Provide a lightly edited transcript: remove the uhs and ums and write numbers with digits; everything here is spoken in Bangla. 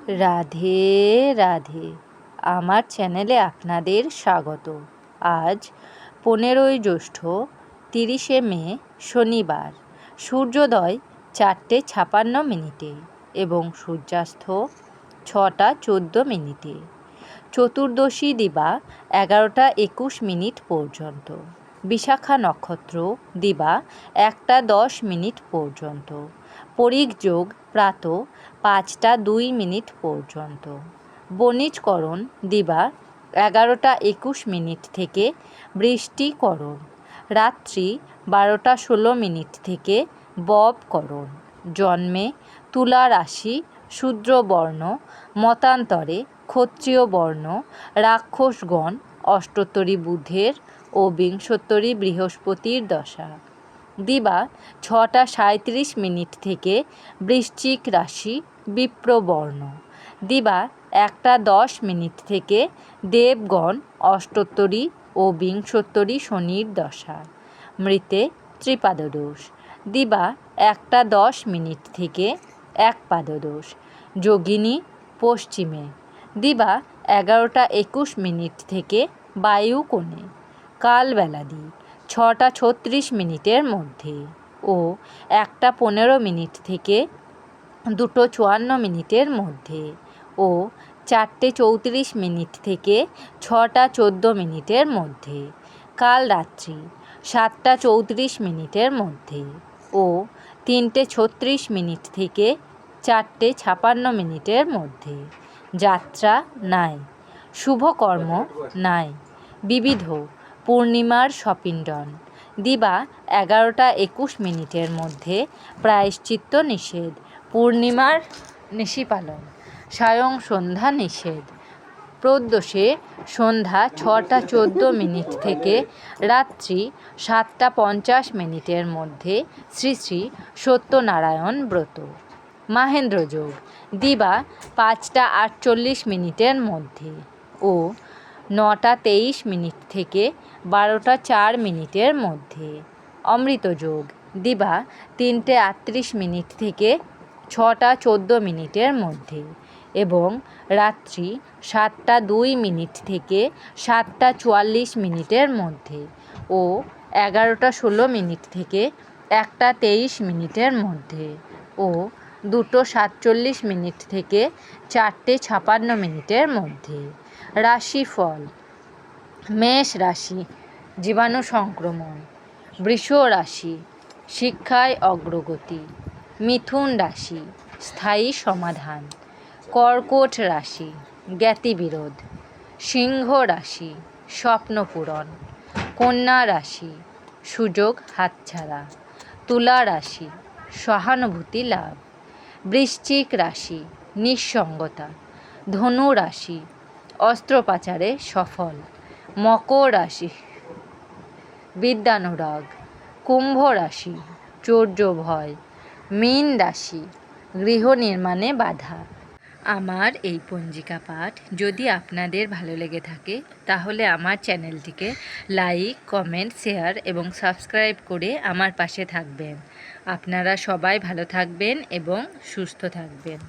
রাধে রাধে, আমার চ্যানেলে আপনাদের স্বাগত। আজ 15ই জ্যৈষ্ঠ, 30শে মে, শনিবার। সূর্যোদয় 4:56 এবং সূর্যাস্ত 6:14। চতুর্দশী দিবা 11:21 পর্যন্ত। বিশাখা নক্ষত্র দিবা 1:10 পর্যন্ত। পরিগ যোগ প্রাত 5:02 পর্যন্ত। বণিজকরণ দিবা 11:21 থেকে বৃষ্টিকরণ। রাত্রি 12:16 থেকে ববকরণ। জন্মে তুলা রাশি, শূদ্রবর্ণ, মতান্তরে ক্ষত্রিয় বর্ণ, রাক্ষসগণ, অষ্টোত্তরী বুধের ও বিংশোত্তরী বৃহস্পতির দশা। দিবা 6:37 থেকে বৃশ্চিক রাশি, বিপ্রবর্ণ। দিবা 1:10 থেকে দেবগণ, অষ্টোত্তরী ও বিংশোত্তরী শনির দশা। মৃতে ত্রিপাদদোষ। দিবা 1:10 থেকে একপাদদোষ। যোগিনী পশ্চিমে। দিবা 11:21 থেকে বায়ুকোণে। কালবেলাদি 6:36 মধ্যে ও 1:15 থেকে 2:54 মধ্যে ও 4:34 থেকে 6:14 মধ্যে। কাল রাত্রি 7:34 মধ্যে ও 3:36 থেকে 4:56 মধ্যে। যাত্রা নাই, শুভকর্ম নাই। বিবিধ পূর্ণিমার সপিণ্ডন। দিবা 11:21 মধ্যে প্রায়শ্চিত্ত নিষেধ। পূর্ণিমার নিশি পালন। সায়ং সন্ধ্যা নিষেধ। প্রদোষে সন্ধ্যা 6:14 থেকে রাত্রি 7:50 মধ্যে শ্রী শ্রী সত্যনারায়ণ ব্রত। মাহেন্দ্র যোগ দিবা 5:48 মধ্যে ও 9:23 থেকে 12:04 মধ্যে। অমৃত যোগ দিবা 3:38 থেকে 6:14 মধ্যে এবং রাত্রি 7:02 থেকে 7:44 মধ্যে ও 11:16 থেকে 1:23 মধ্যে ও 2:47 থেকে 4:56 মধ্যে। রাশিফল: মেষ রাশি, জীবাণু সংক্রমণ। বৃষ রাশি, শিক্ষায় অগ্রগতি। মিথুন রাশি, স্থায়ী সমাধান। কর্কট রাশি, জ্ঞাতিবিরোধ। সিংহ রাশি, স্বপ্নপূরণ। কন্যা রাশি, সুযোগ হাতছাড়া। তুলা রাশি, সহানুভূতি লাভ। বৃশ্চিক রাশি, নিঃসঙ্গতা। ধনু রাশি, অস্ত্রোপচারে সফল। মকর রাশি, বিদ্যানুরাগ। কুম্ভ রাশি, চৌর্য ভয়। মীন রাশি, গৃহ নির্মাণে বাধা। আমার এই পঞ্জিকা পাঠ যদি আপনাদের ভালো লেগে থাকে তাহলে আমার চ্যানেলটিকে লাইক, কমেন্ট, শেয়ার এবং সাবস্ক্রাইব করে আমার পাশে থাকবেন। আপনারা সবাই ভালো থাকবেন এবং সুস্থ থাকবেন।